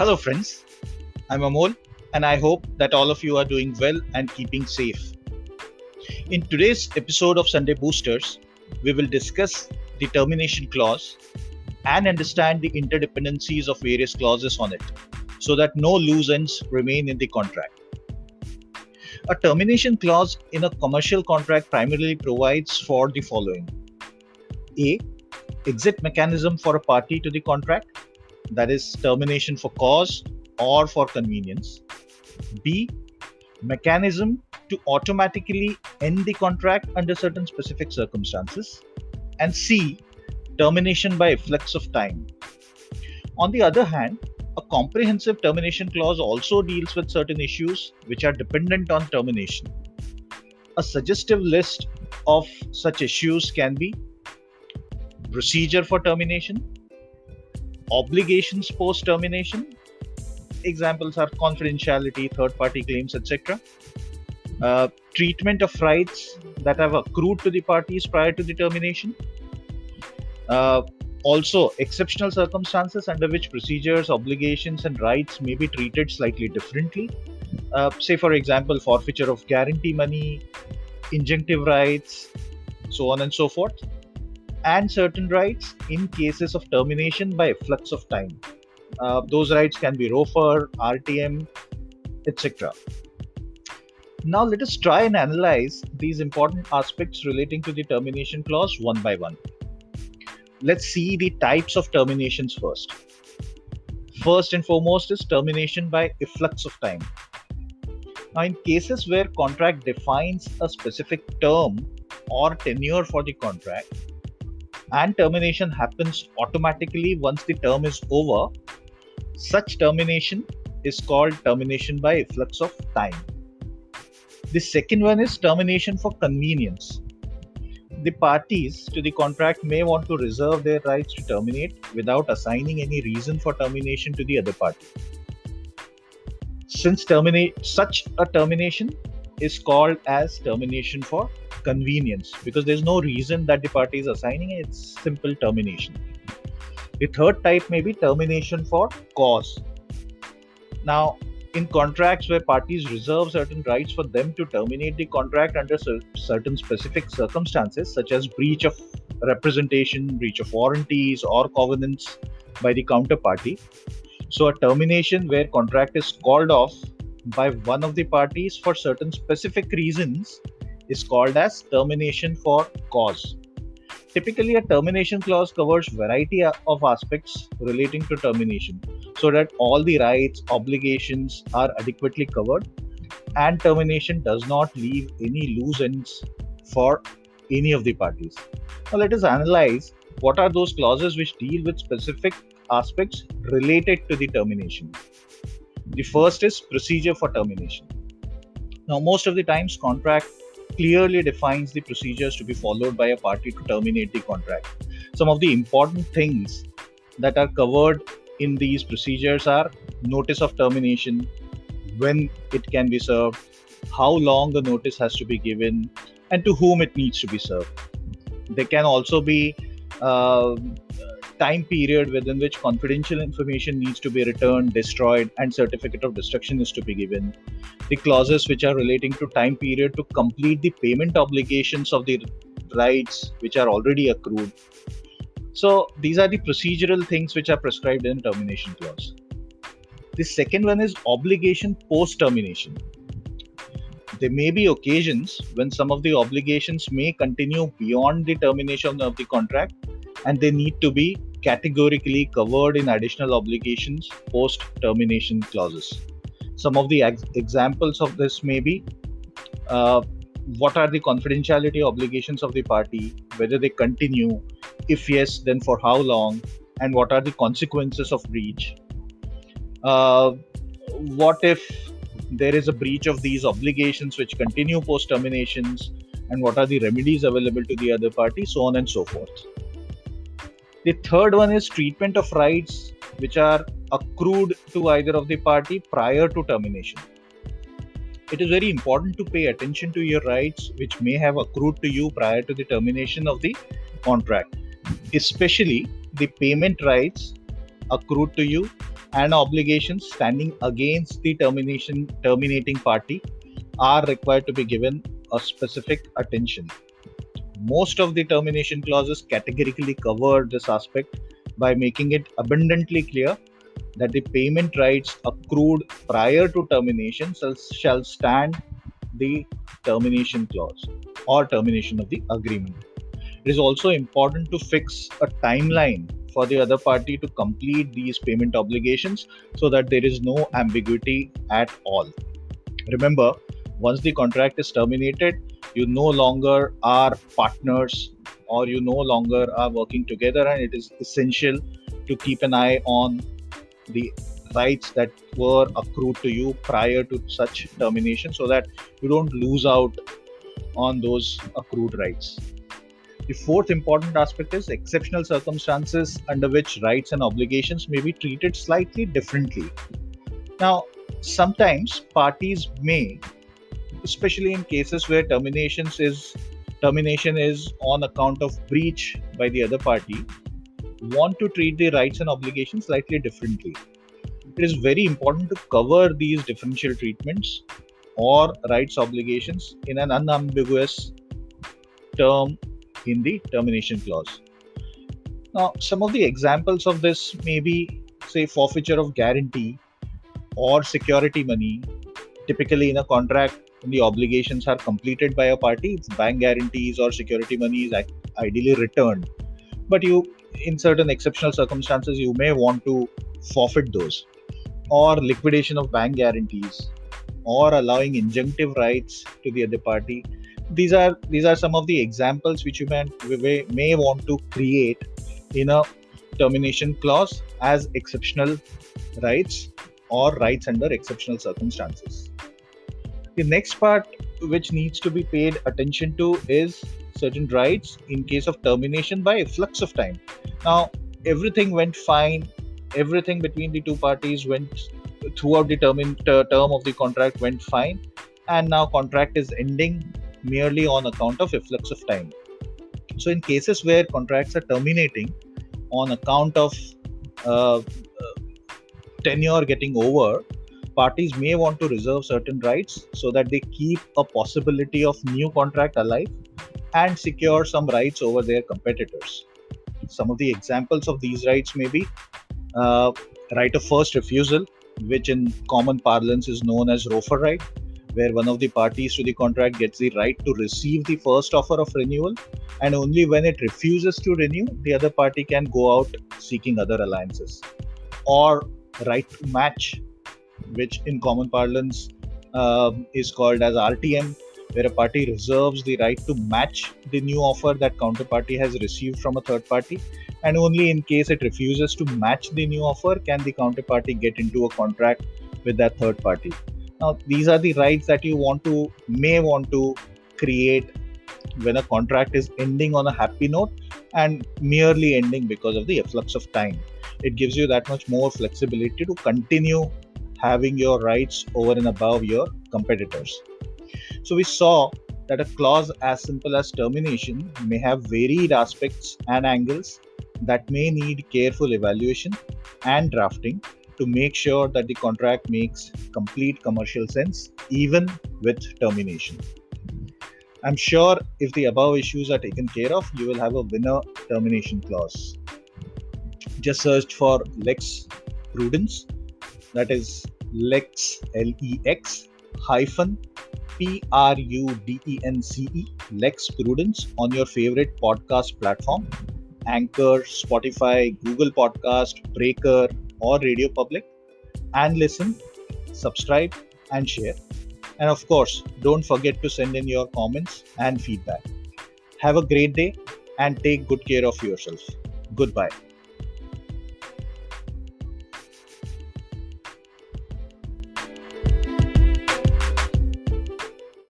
Hello, friends. I'm Amol, and I hope that all of you are doing well and keeping safe. In today's episode of Sunday Boosters, we will discuss the termination clause and understand the interdependencies of various clauses on it so that no loose ends remain in the contract. A termination clause in a commercial contract primarily provides for the following: A. Exit mechanism for a party to the contract, that is, termination for cause or for convenience. B. Mechanism to automatically end the contract under certain specific circumstances. And C. Termination by efflux of time. On the other hand, a comprehensive termination clause also deals with certain issues which are dependent on termination. A suggestive list of such issues can be procedure for termination, obligations post termination. Examples are confidentiality, third party claims, etc. Treatment of rights that have accrued to the parties prior to the termination. Also, exceptional circumstances under which procedures, obligations, and rights may be treated slightly differently. Say, for example, forfeiture of guarantee money, injunctive rights, so on and so forth, and certain rights in cases of termination by efflux of time. Those rights can be ROFR, RTM, etc. Now let us try and analyze these important aspects relating to the termination clause one by one. Let's see the types of terminations first. First and foremost is termination by efflux of time. Now, in cases where contract defines a specific term or tenure for the contract, and termination happens automatically once the term is over, such termination is called termination by efflux of time. The second one is termination for convenience. The parties to the contract may want to reserve their rights to terminate without assigning any reason for termination to the other party. Since such a termination is called as termination for convenience because there's no reason that the party is assigning it, it's simple termination. The third type may be termination for cause. Now, in contracts where parties reserve certain rights for them to terminate the contract under certain specific circumstances, such as breach of representation, breach of warranties, or covenants by the counterparty. So, a termination where contract is called off by one of the parties for certain specific reasons is called as termination for cause. Typically, a termination clause covers variety of aspects relating to termination so that all the rights, obligations are adequately covered and termination does not leave any loose ends for any of the parties. Now, let us analyze what are those clauses which deal with specific aspects related to the termination. The first is procedure for termination. Now, most of the times, contract clearly defines the procedures to be followed by a party to terminate the contract. Some of the important things that are covered in these procedures are notice of termination, when it can be served, how long the notice has to be given, and to whom it needs to be served. There can also be time period within which confidential information needs to be returned, destroyed, and certificate of destruction is to be given. The clauses which are relating to time period to complete the payment obligations of the rights which are already accrued. So these are the procedural things which are prescribed in termination clause. The second one is obligation post termination. There may be occasions when some of the obligations may continue beyond the termination of the contract and they need to be categorically covered in additional obligations post termination clauses. Some of the examples of this may be what are the confidentiality obligations of the party, whether they continue, if yes, then for how long, and what are the consequences of breach. What if there is a breach of these obligations which continue post terminations, and what are the remedies available to the other party, so on and so forth. The third one is treatment of rights which are accrued to either of the party prior to termination. It is very important to pay attention to your rights which may have accrued to you prior to the termination of the contract, especially the payment rights accrued to you and obligations standing against the terminating party are required to be given a specific attention. Most of the termination clauses categorically cover this aspect by making it abundantly clear that the payment rights accrued prior to termination shall stand the termination clause or termination of the agreement. It is also important to fix a timeline for the other party to complete these payment obligations so that there is no ambiguity at all. Remember, once the contract is terminated, you no longer are partners or you no longer are working together, and it is essential to keep an eye on the rights that were accrued to you prior to such termination so that you don't lose out on those accrued rights. The fourth important aspect is exceptional circumstances under which rights and obligations may be treated slightly differently. Now, sometimes parties may, especially in cases where termination is on account of breach by the other party, want to treat the rights and obligations slightly differently. It is very important to cover these differential treatments or rights obligations in an unambiguous term in the termination clause. Now, some of the examples of this may be, say, forfeiture of guarantee or security money. Typically, in a contract, when the obligations are completed by a party, bank guarantees or security money is ideally returned. But in certain exceptional circumstances, you may want to forfeit those, or liquidation of bank guarantees, or allowing injunctive rights to the other party. These are some of the examples which you may want to create in a termination clause as exceptional rights or rights under exceptional circumstances. The next part which needs to be paid attention to is certain rights in case of termination by efflux of time. Now, everything went fine. Everything between the two parties went throughout the term of the contract went fine, and now contract is ending merely on account of efflux of time. So in cases where contracts are terminating on account of tenure getting over, parties may want to reserve certain rights so that they keep a possibility of new contract alive and secure some rights over their competitors. Some of the examples of these rights may be right of first refusal, which in common parlance is known as ROFR right, where one of the parties to the contract gets the right to receive the first offer of renewal, and only when it refuses to renew, the other party can go out seeking other alliances. Or right to match, which in common parlance is called as RTM, where a party reserves the right to match the new offer that counterparty has received from a third party, and only in case it refuses to match the new offer can the counterparty get into a contract with that third party. Now, these are the rights that you may want to create when a contract is ending on a happy note and merely ending because of the efflux of time. It gives you that much more flexibility to continue having your rights over and above your competitors. So we saw that a clause as simple as termination may have varied aspects and angles that may need careful evaluation and drafting to make sure that the contract makes complete commercial sense even with termination. I'm sure if the above issues are taken care of, you will have a winner termination clause. Just search for Lex Prudence, that is Lex LEX hyphen PRUDENCE, Lex Prudence, on your favorite podcast platform, Anchor, Spotify, Google Podcast, Breaker, or Radio Public, and listen, subscribe, and share. And of course, don't forget to send in your comments and feedback. Have a great day and take good care of yourself. Goodbye.